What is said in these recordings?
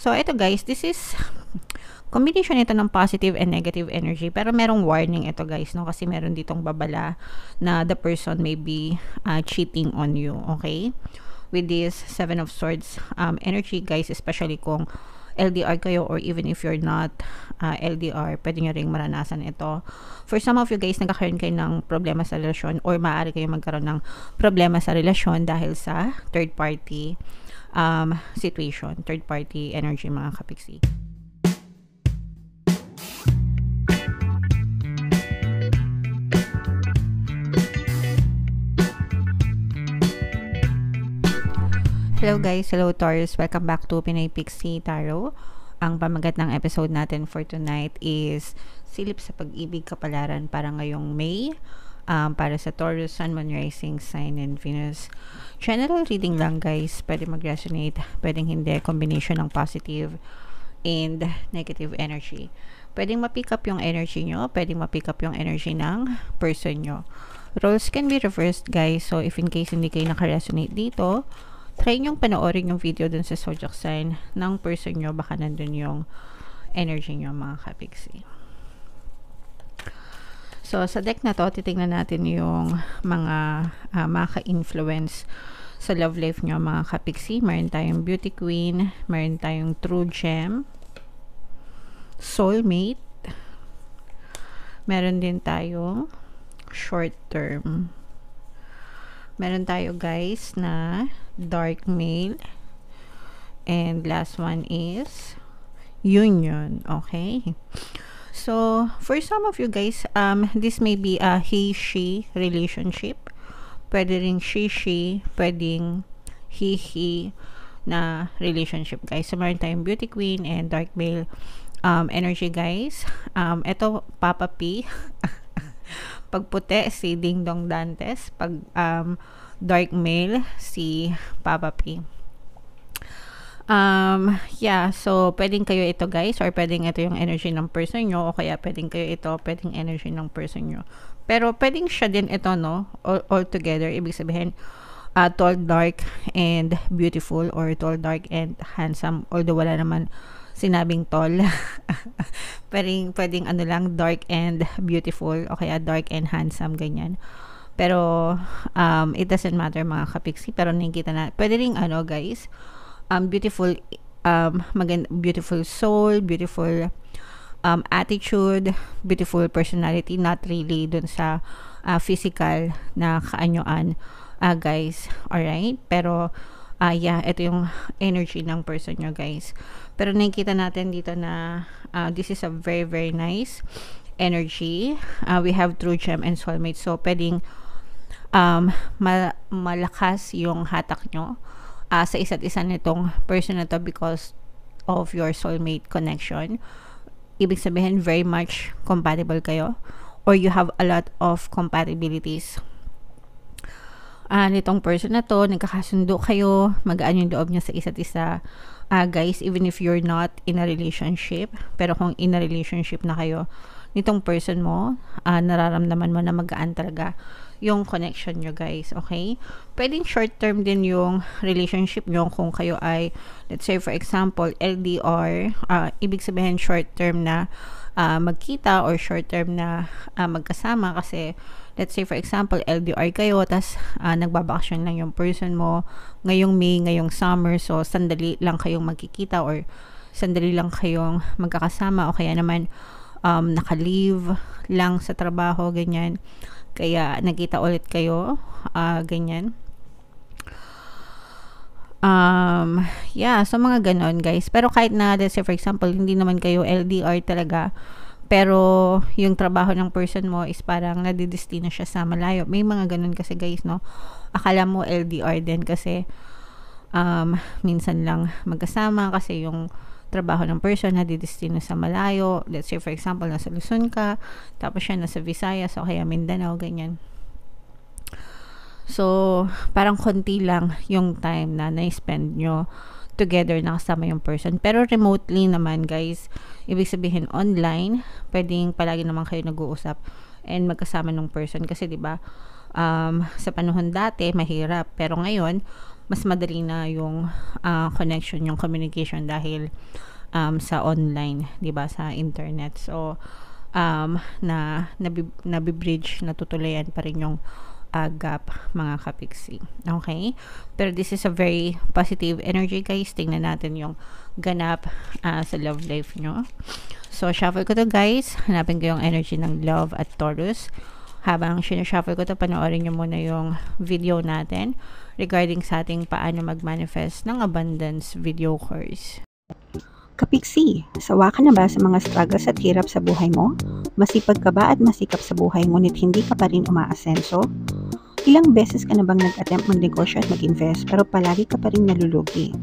So, ito guys, this is combination ito ng positive and negative energy. Pero merong warning ito guys, no? Kasi meron ditong babala na the person may be cheating on you, okay? With this Seven of Swords energy guys, especially kung LDR kayo or even if you're not LDR, pwede nyo ring maranasan ito. For some of you guys, nagkakaroon kayo ng problema sa relasyon or maaari kayo magkaroon ng problema sa relasyon dahil sa third party situation, third party energy mga kapiksi. Hello guys, hello Taurus, welcome back to Pinay Pixie Tarot. Ang pamagat ng episode natin for tonight is Silip sa Pag-ibig Kapalaran para ngayong May, para sa Taurus, Sun, Moon, Rising, Sign, and Venus. General reading lang guys, pwede mag-resonate, pwedeng hindi, combination ng positive and negative energy. Pwedeng ma-pick up yung energy nyo, pwedeng ma-pick up yung energy ng person nyo. Roles can be reversed guys, so if in case hindi kayo naka-resonate dito, try nyong panoorin yung video dun sa zodiac sign ng person nyo, baka nandun yung energy nyo mga kapiksi. So sa deck na to, titingnan natin yung mga maka-influence sa love life nyo mga kapiksi. Meron tayong Beauty Queen, meron tayong True Gem, Soulmate, meron din tayong Short Term. Meron tayo guys na Dark Male, and last one is Union. Okay, so for some of you guys, this may be a he-she relationship. Pwede ring she-she, pwedeng he-he na relationship guys. So meron tayong Beauty Queen and Dark Male energy guys. Ito Papa P. Pag puti, si Ding Dong Dantes. Pag dark male, si Papa P. Yeah, so pwedeng kayo ito guys, or pwedeng ito yung energy ng person nyo, o kaya pwedeng kayo ito, pwedeng energy ng person nyo. Pero pwedeng siya din ito, no? All together, ibig sabihin, tall, dark, and beautiful, or tall, dark, and handsome, although wala naman sinabing tall. pwedeng ano lang, dark and beautiful, o kaya dark and handsome, ganyan. Pero it doesn't matter mga kapiksi, pero nakikita na pwede ring ano guys, beautiful, beautiful soul, beautiful attitude, beautiful personality, not really dun sa physical na kaanyuan guys. Alright, pero yeah, ito yung energy ng person nyo guys. Pero nakikita natin dito na this is a very very nice energy. We have True Gem and Soulmate. So pwedeng malakas yung hatak nyo sa isa't isa nitong person na to because of your soulmate connection. Ibig sabihin very much compatible kayo, or you have a lot of compatibilities nitong person na to, nagkakasundo kayo, magaan yung loob niya sa isa't isa guys, even if you're not in a relationship. Pero kung in a relationship na kayo nitong person mo, nararamdaman mo na magaan talaga yung connection nyo guys. Okay, pwedeng short term din yung relationship nyo kung kayo ay, let's say for example, LDR, ibig sabihin short term na magkita, or short term na magkasama. Kasi let's say for example LDR kayo, tas nagbabakasyon lang yung person mo ngayong May, ngayong summer, so sandali lang kayong magkikita or sandali lang kayong magkakasama, o kaya naman naka-leave lang sa trabaho, ganyan, kaya nagkita ulit kayo, ganyan. Yeah, so mga ganon guys. Pero kahit na, let's say for example, hindi naman kayo LDR talaga, pero yung trabaho ng person mo is parang nadidestino siya sa malayo. May mga ganon kasi guys, no? Akala mo LDR din kasi minsan lang magkasama kasi yung trabaho ng person nadidestino sa malayo. Let's say for example, nasa Luzon ka, tapos siya nasa Visayas o kaya Mindanao, ganyan. So parang konti lang yung time na na-spend nyo together na kasama yung person. Pero remotely naman guys, ibig sabihin online, pwedeng palagi naman kayo nag-uusap and magkasama ng person. Kasi 'di ba, sa panahon dati mahirap, pero ngayon mas madali na yung connection, yung communication dahil sa online, 'di ba, sa internet. So nabibridge, natutulayan pa rin yung gap, mga kapiksi. Okay? Pero this is a very positive energy, guys. Tingnan natin yung ganap sa love life nyo. So, shuffle ko to, guys. Hanapin ko yung energy ng love at Taurus. Habang sinushuffle ko to, panoorin nyo muna yung video natin regarding sa ating paano mag-manifest ng abundance video course. Kapiksi, sawa ka na ba sa mga struggles at hirap sa buhay mo? Masipag ka ba at masikap sa buhay ngunit hindi ka pa rin umaasenso? Ilang beses ka na bang nag-attempt magnegosyo at mag-invest pero palagi ka pa rin nalulugi?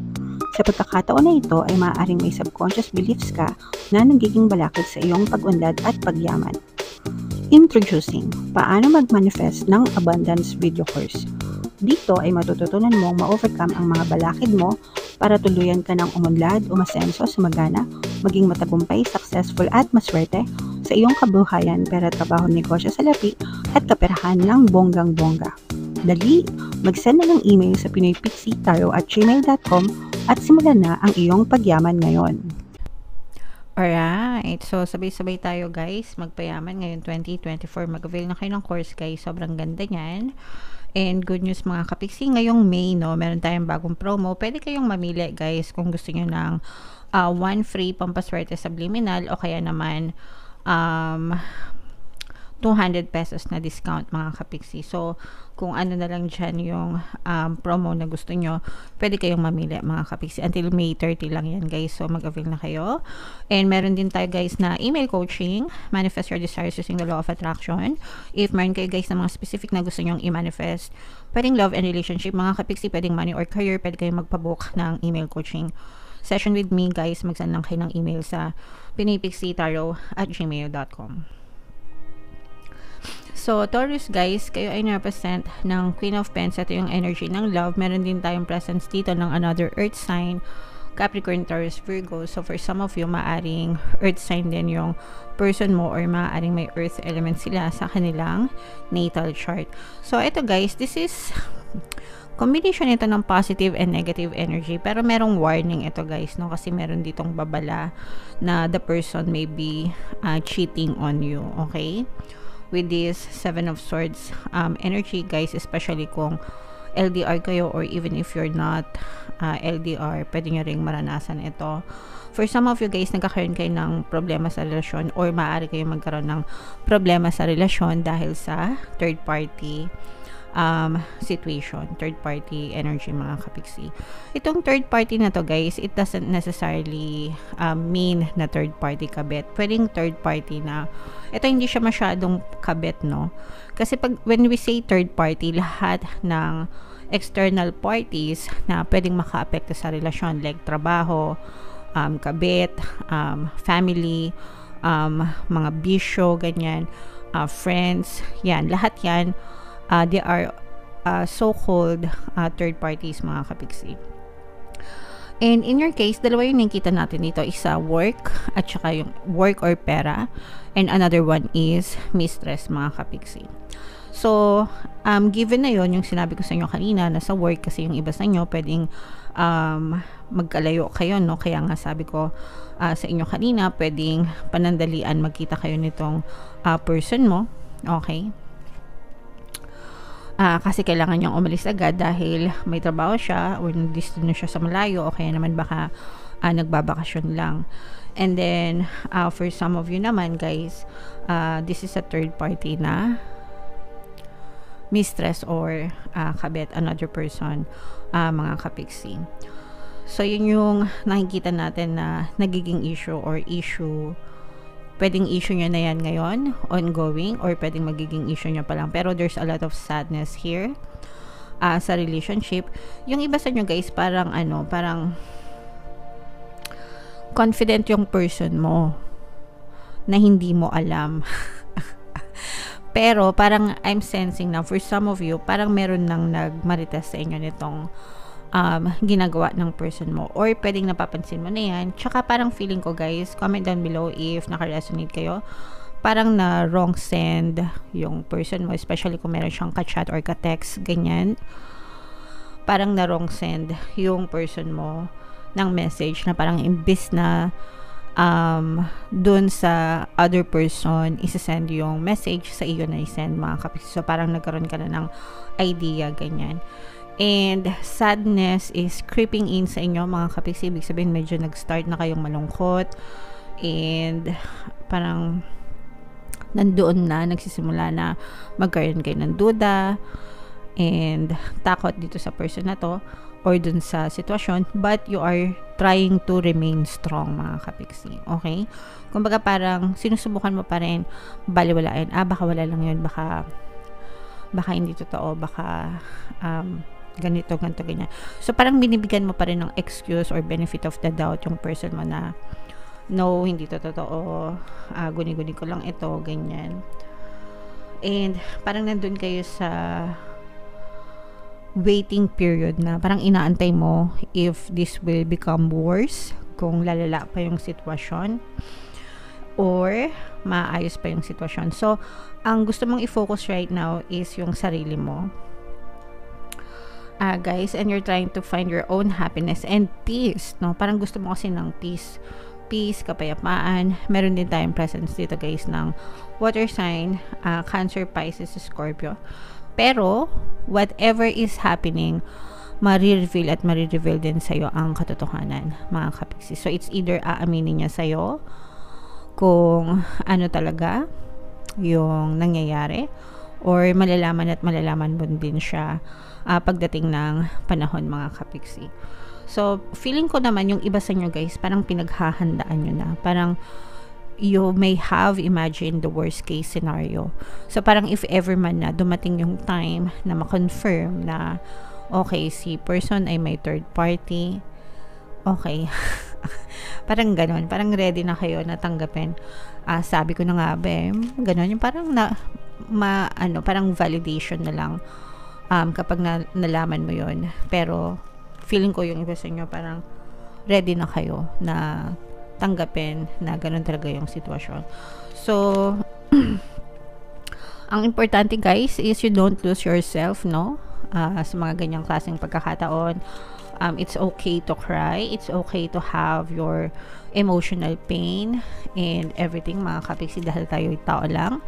Sa pagkakataon na ito ay maaaring may subconscious beliefs ka na nagiging balakid sa iyong pag-unlad at pagyaman. Introducing, paano mag-manifest ng abundance video course. Dito ay matututunan mong ma-overcome ang mga balakid mo para tuluyan ka ng umunlad, umasenso, sumagana, maging matagumpay, successful at maswerte sa iyong kabuhayan, pera, trabaho, negosyo, salapi at kaperahan ng bonggang-bongga. Dali, mag-send na ng email sa pinoypixie@gmail.com at simulan na ang iyong pagyaman ngayon. Alright, so sabay-sabay tayo, guys, magpayaman ngayon 2024. Mag-avail na kayo ng course, guys. Sobrang ganda niyan. And good news, mga kapiksi, ngayong May, no, meron tayong bagong promo. Pwede kayong mamili, guys, kung gusto nyo ng 1 free pampaswerte subliminal o kaya naman 200 pesos na discount, mga kapiksi. So, kung ano na lang dyan yung promo na gusto nyo, pwede kayong mamili, mga kapiksi. Until May 30 lang yan, guys. So, mag-avail na kayo. And meron din tayo, guys, na email coaching, manifest your desires using the law of attraction. If meron kayo, guys, na mga specific na gusto nyong i-manifest, pwedeng love and relationship, mga kapiksi, pwedeng money or career, pwede kayong magpabook ng email coaching session with me, guys. Mag-send lang kayo ng email sa pinoypixie@gmail.com. So, Taurus, guys, kayo ay represent ng Queen of Pentacles. Ito yung energy ng love. Meron din tayong presence dito ng another earth sign, Capricorn, Taurus, Virgo. So, for some of you, maaring earth sign din yung person mo or maaring may earth element sila sa kanilang natal chart. So, ito, guys, this is combination ito ng positive and negative energy. Pero merong warning ito, guys, no? Kasi meron ditong babala na the person may be cheating on you, okay? With this 7 of Swords energy, guys, especially kung LDR kayo or even if you're not LDR, pwede nyo ring maranasan ito. For some of you, guys, nagkakaroon kayo ng problema sa relasyon or maaari kayo magkaroon ng problema sa relasyon dahil sa third party situation, third party energy, mga kapiksi. Itong third party na to, guys, it doesn't necessarily mean na third party kabet. Pwedeng third party na ito hindi siya masyadong kabet, no? Kasi when we say third party, lahat ng external parties na pwedeng maka-apekto sa relasyon like trabaho, kabet, family, mga bisyo, ganyan, friends, yan, lahat yan. They are so-called third parties, mga kapiksi. And in your case, dalawa yung nakikita natin dito. Isa, work, at saka yung work or pera. And another one is mistress, mga kapiksi. So, given na yon yung sinabi ko sa inyo kanina, na sa work kasi yung iba sa inyo, pwedeng magkalayo kayo, no? Kaya nga sabi ko sa inyo kanina, pwedeng panandalian magkita kayo nitong person mo. Okay? Kasi kailangan niyang umalis agad dahil may trabaho siya or nandistino siya sa malayo o kaya naman baka nagbabakasyon lang. And then, for some of you naman, guys, this is a third party na mistress or kabet, another person, mga kapiksi. So, yun yung nakikita natin na nagiging issue or issue. Pwedeng issue nyo na yan ngayon, ongoing, or pwedeng magiging issue nyo pa lang. Pero there's a lot of sadness here sa relationship. Yung iba sa nyo, guys, parang parang confident yung person mo na hindi mo alam. Pero parang I'm sensing na for some of you, parang meron nang nagmarites sa inyo nitong ginagawa ng person mo, or pwedeng napapansin mo na yan. Tsaka parang feeling ko, guys, comment down below if naka-resonate kayo, parang na wrong send yung person mo, especially kung meron siyang ka-chat or ka-text, ganyan. parang na wrong send yung person mo ng message, na parang imbis na dun sa other person isasend yung message, sa iyo na isend, mga kapiksi. So parang nagkaroon ka na ng idea, ganyan. And sadness is creeping in sa inyo, mga kapiksi. Ibig sabihin medyo nag-start na kayong malungkot, and parang nandoon na, nagsisimula na magkaroon kayo ng duda and takot dito sa person na to or dun sa sitwasyon, but you are trying to remain strong, mga kapiksi. Okay? Kumbaga parang sinusubukan mo pa rin baliwalain, baka wala lang yun, baka hindi totoo, baka ganito, ganyan. So parang binibigyan mo pa rin ng excuse or benefit of the doubt yung person mo na no, hindi to totoo, guni-guni ko lang ito, ganyan. And parang nandun kayo sa waiting period na parang inaantay mo if this will become worse, kung lalala pa yung sitwasyon or maayos pa yung sitwasyon. So ang gusto mong i-focus right now is yung sarili mo, guys, and you're trying to find your own happiness and peace, no? Parang gusto mo kasi ng peace, kapayapaan. Meron din tayong presence dito, guys, ng water sign, Cancer, Pisces, Scorpio. Pero whatever is happening, marireveal din sa'yo ang katotohanan, mga kapiksi. So it's either aaminin niya sa'yo kung ano talaga yung nangyayari, or malalaman mo din siya pagdating ng panahon, mga kapiksi. So, feeling ko naman yung iba sa inyo, guys, parang pinaghahandaan nyo na. Parang you may have imagined the worst case scenario. So, parang if ever man na dumating yung time na ma-confirm na okay, si person ay may third party, okay. Parang ganon. Parang ready na kayo na tanggapin. Sabi ko na nga, ganon. Yung parang parang validation na lang kapag nalaman mo yon. Pero feeling ko yung iba sa inyo parang ready na kayo na tanggapin na ganun talaga yung sitwasyon. So ang importante, guys, is you don't lose yourself, no? Sa mga ganyang klaseng pagkakataon, it's okay to cry, it's okay to have your emotional pain and everything, mga kapiksi, dahil tayo tao lang.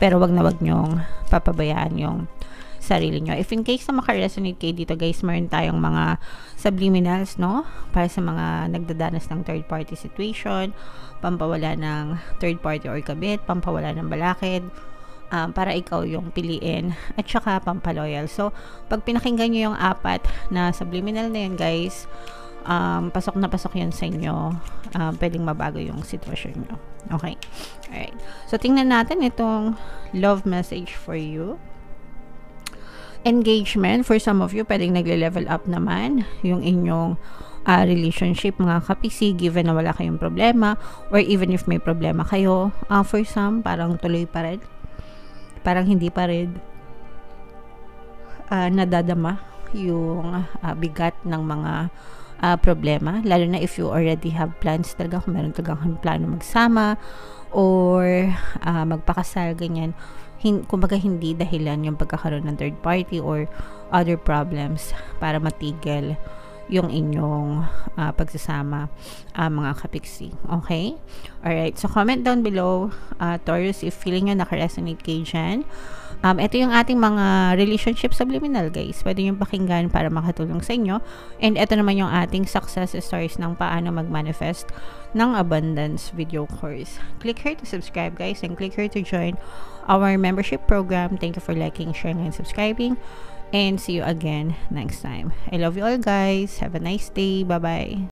Pero wag na wag nyong papabayaan yung sarili nyo. If in case na makaresonate kayo dito, guys, meron tayong mga subliminals, no? Para sa mga nagdadanas ng third party situation, pampawala ng third party or kabit, pampawala ng balakid, para ikaw yung piliin, at saka pampaloyal. So pag pinakinggan nyo yung apat na subliminal na yun, guys, pasok na pasok yun sa inyo. Pwedeng mabago yung sitwasyon nyo. Okay? Alright. So tingnan natin itong love message for you. Engagement, for some of you, pwedeng nagle-level up naman yung inyong relationship, mga kapiksi, given na wala kayong problema, or even if may problema kayo. For some, parang tuloy pa rin, parang hindi pa rin nadadama yung bigat ng mga problema, lalo na if you already have plans talaga, kung meron talagang plano magsama or magpakasal, ganyan. Kumbaga hindi dahilan yung pagkakaroon ng third party or other problems para matigil yung inyong pagsasama, mga kapiksi. Okay? Alright. So, comment down below, Taurus, if feeling nyo nakaresonate kayo dyan. Ito yung ating mga relationship subliminal, guys. Pwede yung pakinggan para makatulong sa inyo. And ito naman yung ating success stories ng paano mag-manifest ng abundance video course. Click here to subscribe, guys, and click here to join our membership program. Thank you for liking, sharing, and subscribing. And see you again next time. I love you all, guys. Have a nice day. Bye-bye.